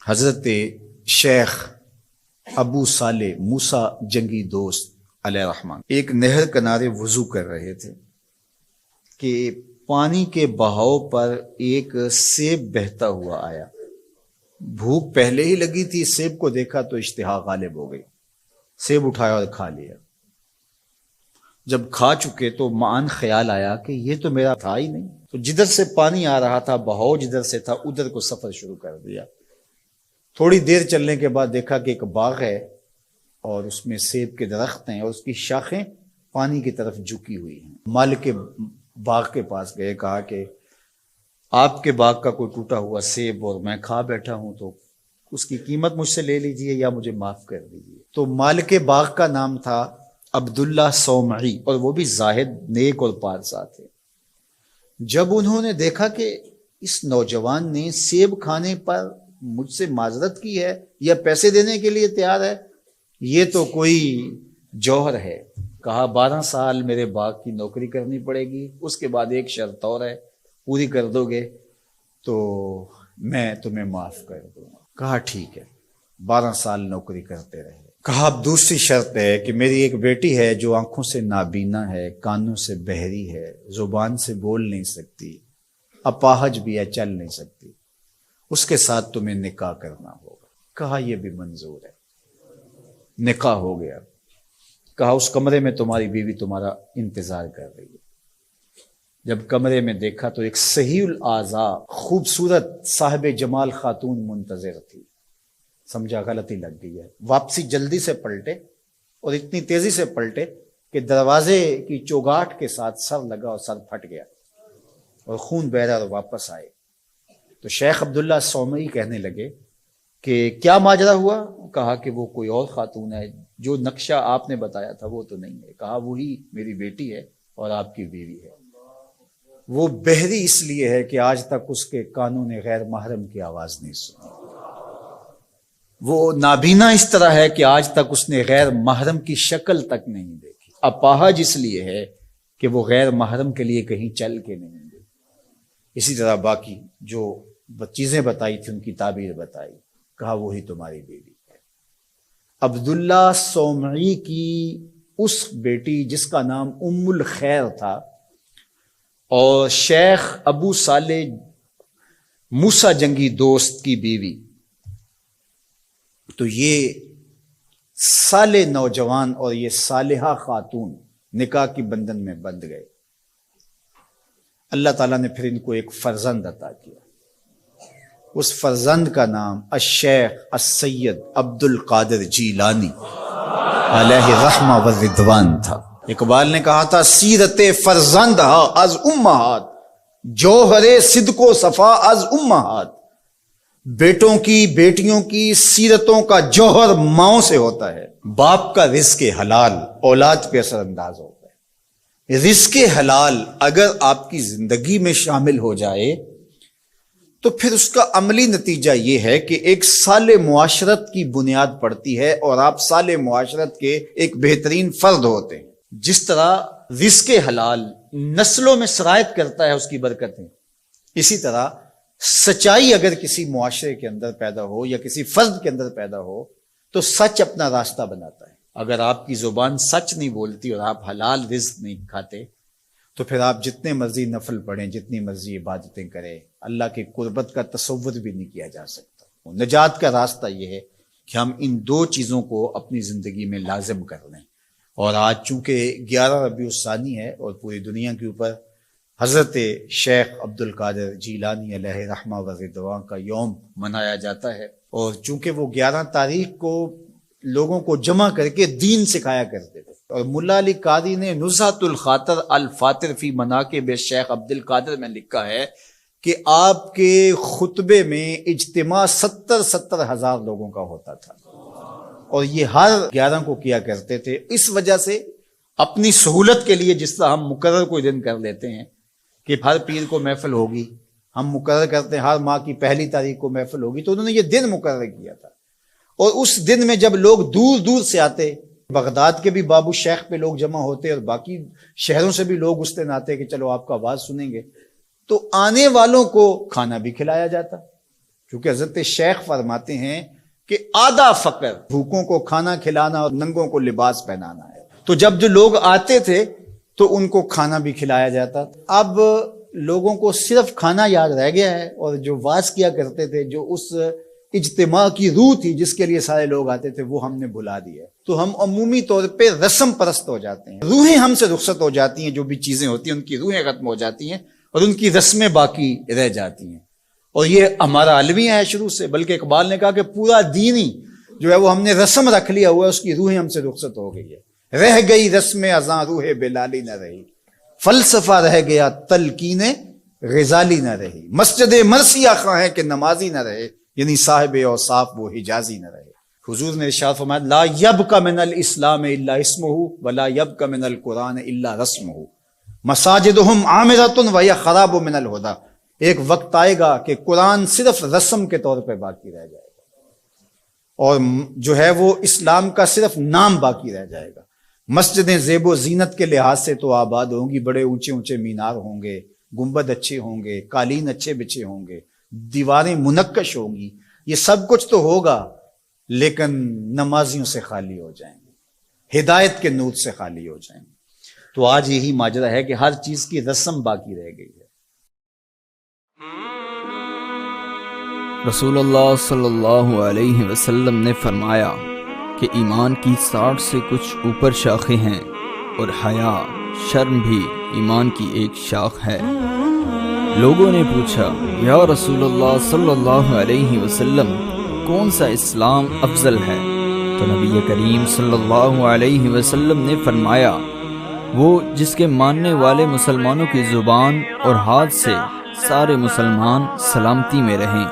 حضرت شیخ ابو صالح موسیٰ جنگی دوست علیہ الرحمن ایک نہر کنارے وضو کر رہے تھے کہ پانی کے بہاؤ پر ایک سیب بہتا ہوا آیا۔ بھوک پہلے ہی لگی تھی، سیب کو دیکھا تو اشتہا غالب ہو گئی، سیب اٹھایا اور کھا لیا۔ جب کھا چکے تو معاً خیال آیا کہ یہ تو میرا تھا ہی نہیں، تو جدھر سے پانی آ رہا تھا، بہاؤ جدھر سے تھا، ادھر کو سفر شروع کر دیا۔ تھوڑی دیر چلنے کے بعد دیکھا کہ ایک باغ ہے اور اس میں سیب کے درخت ہیں اور اس کی شاخیں پانی کی طرف جھکی ہوئی ہیں۔ مالک باغ کے پاس گئے، کہا کہ آپ کے باغ کا کوئی ٹوٹا ہوا سیب اور میں کھا بیٹھا ہوں، تو اس کی قیمت مجھ سے لے لیجئے یا مجھے معاف کر دیجئے۔ تو مالک باغ کا نام تھا عبداللہ صومعی، اور وہ بھی زاہد، نیک اور پارسا تھے۔ جب انہوں نے دیکھا کہ اس نوجوان نے سیب کھانے پر مجھ سے معذرت کی ہے یا پیسے دینے کے لیے تیار ہے، یہ تو کوئی جوہر ہے، کہا 12 سال میرے باغ کی نوکری کرنی پڑے گی، اس کے بعد ایک شرط اور ہے، پوری کر دو گے تو میں تمہیں معاف کر دوں گا۔ کہا ٹھیک ہے، 12 سال نوکری کرتے رہے۔ کہا اب دوسری شرط ہے کہ میری ایک بیٹی ہے جو آنکھوں سے نابینا ہے، کانوں سے بہری ہے، زبان سے بول نہیں سکتی، اپاہج بھی ہے، چل نہیں سکتی، اس کے ساتھ تمہیں نکاح کرنا ہوگا۔ کہا یہ بھی منظور ہے، نکاح ہو گیا۔ کہا اس کمرے میں تمہاری بیوی تمہارا انتظار کر رہی ہے۔ جب کمرے میں دیکھا تو ایک صحیح الاعضاء خوبصورت صاحب جمال خاتون منتظر تھی۔ سمجھا غلطی لگ گئی ہے، واپسی جلدی سے پلٹے اور اتنی تیزی سے پلٹے کہ دروازے کی چوگاٹ کے ساتھ سر لگا اور سر پھٹ گیا اور خون بہ رہا، اور واپس آئے تو شیخ عبداللہ صومعی کہنے لگے کہ کیا ماجرا ہوا؟ کہا کہ وہ کوئی اور خاتون ہے، جو نقشہ آپ نے بتایا تھا وہ تو نہیں ہے۔ کہا وہی میری بیٹی ہے اور آپ کی بیوی ہے۔ وہ بہری اس لیے ہے کہ آج تک اس کے کانوں نے غیر محرم کی آواز نہیں سنی۔ وہ نابینا اس طرح ہے کہ آج تک اس نے غیر محرم کی شکل تک نہیں دیکھی۔ اپاہج اس لیے ہے کہ وہ غیر محرم کے لیے کہیں چل کے نہیں گئی۔ اسی طرح باقی جو چیزیں بتائی تھی ان کی تعبیر بتائی۔ کہا وہی تمہاری بیوی ہے۔ عبداللہ صومعی کی اس بیٹی جس کا نام ام الخیر تھا اور شیخ ابو صالح موسیٰ جنگی دوست کی بیوی، تو یہ صالح نوجوان اور یہ صالحہ خاتون نکاح کی بندھن میں بندھ گئے۔ اللہ تعالیٰ نے پھر ان کو ایک فرزند عطا کیا۔ اس فرزند کا نام الشیخ السید عبد القادر جیلانی علیہ رحمہ و رضوان تھا۔ اقبال نے کہا تھا سیرت فرزند از امہات، جوہر صدق و صفا از امہات۔ بیٹوں کی بیٹیوں کی سیرتوں کا جوہر ماؤں سے ہوتا ہے۔ باپ کا رزق حلال اولاد پہ اثر انداز ہوتا ہے۔ رزق حلال اگر آپ کی زندگی میں شامل ہو جائے تو پھر اس کا عملی نتیجہ یہ ہے کہ ایک صالح معاشرت کی بنیاد پڑتی ہے اور آپ صالح معاشرت کے ایک بہترین فرد ہوتے ہیں۔ جس طرح رزق حلال نسلوں میں سرایت کرتا ہے اس کی برکتیں، اسی طرح سچائی اگر کسی معاشرے کے اندر پیدا ہو یا کسی فرد کے اندر پیدا ہو تو سچ اپنا راستہ بناتا ہے۔ اگر آپ کی زبان سچ نہیں بولتی اور آپ حلال رزق نہیں کھاتے تو پھر آپ جتنے مرضی نفل پڑھیں، جتنی مرضی عبادتیں کریں، اللہ کی قربت کا تصور بھی نہیں کیا جا سکتا۔ نجات کا راستہ یہ ہے کہ ہم ان دو چیزوں کو اپنی زندگی میں لازم کر لیں۔ اور آج چونکہ 11 ربیع الثانی ہے اور پوری دنیا کے اوپر حضرت شیخ عبد القادر جیلانی علیہ رحمہ و رضوان کا یوم منایا جاتا ہے، اور چونکہ وہ 11 تاریخ کو لوگوں کو جمع کر کے دین سکھایا کرتے تھے، اور ملا علی قاری نے نزہۃ الخاطر الفاطر فی مناقب شیخ عبد القادر میں لکھا ہے کہ آپ کے خطبے میں اجتماع 70 ہزار لوگوں کا ہوتا تھا، اور یہ ہر 11 کو کیا کرتے تھے۔ اس وجہ سے اپنی سہولت کے لیے جس طرح ہم مقرر کوئی دن کر لیتے ہیں کہ ہر پیر کو محفل ہوگی، ہم مقرر کرتے ہیں ہر ماہ کی 1 تاریخ کو محفل ہوگی، تو انہوں نے یہ دن مقرر کیا تھا۔ اور اس دن میں جب لوگ دور دور سے آتے، بغداد کے بھی بابو شیخ پہ لوگ جمع ہوتے اور باقی شہروں سے بھی لوگ اس دن آتے کہ چلو آپ کا آواز سنیں گے، تو آنے والوں کو کھانا بھی کھلایا جاتا، کیونکہ حضرت شیخ فرماتے ہیں کہ آدھا فقر بھوکوں کو کھانا کھلانا اور ننگوں کو لباس پہنانا ہے. تو جب جو لوگ آتے تھے تو ان کو کھانا بھی کھلایا جاتا. اب لوگوں کو صرف کھانا یاد رہ گیا ہے، اور جو واز کیا کرتے تھے، جو اس اجتماع کی روح تھی جس کے لیے سارے لوگ آتے تھے، وہ ہم نے بھلا دیا. تو ہم عمومی طور پہ رسم پرست ہو جاتے ہیں، روحیں ہم سے رخصت ہو جاتی ہیں. جو بھی چیزیں ہوتی ہیں ان کی روحیں ختم ہو جاتی ہیں اور ان کی رسمیں باقی رہ جاتی ہیں. اور یہ ہمارا المیہ ہے شروع سے، بلکہ اقبال نے کہا کہ پورا دین ہی جو ہے وہ ہم نے رسم رکھ لیا ہوا ہے، اس کی روحیں ہم سے رخصت ہو گئی ہے. رہ گئی رسم ازاں روح بلالی نہ رہی، فلسفہ رہ گیا تلقین غزالی نہ رہی. مسجد مرثیہ خواہ ہے کہ نمازی نہ رہے، یعنی صاحب اوصاف وہ حجازی نہ رہے. حضور نے ارشاد فرمایا لا یبق من الاسلام الا اسمہ ولا یبق من القرآن الا رسمہ مساجدہم عامرۃ وہی خراب من الہدی. ایک وقت آئے گا کہ قرآن صرف رسم کے طور پہ باقی رہ جائے گا، اور جو ہے وہ اسلام کا صرف نام باقی رہ جائے گا. مسجدیں زیب و زینت کے لحاظ سے تو آباد ہوں گی، بڑے اونچے اونچے مینار ہوں گے، گنبد اچھے ہوں گے، قالین اچھے بچھے ہوں گے، دیواریں منقش ہوں گی، یہ سب کچھ تو ہوگا، لیکن نمازیوں سے خالی ہو جائیں گے، ہدایت کے نور سے خالی ہو جائیں گے. تو آج یہی ماجرا ہے کہ ہر چیز کی رسم باقی رہ گئی ہے. رسول اللہ صلی اللہ علیہ وسلم نے فرمایا کہ ایمان کی 60 سے کچھ اوپر شاخیں ہیں، اور حیا شرم بھی ایمان کی ایک شاخ ہے. لوگوں نے پوچھا یا رسول اللہ صلی اللہ علیہ وسلم کون سا اسلام افضل ہے؟ تو نبی کریم صلی اللہ علیہ وسلم نے فرمایا وہ جس کے ماننے والے مسلمانوں کی زبان اور ہاتھ سے سارے مسلمان سلامتی میں رہیں.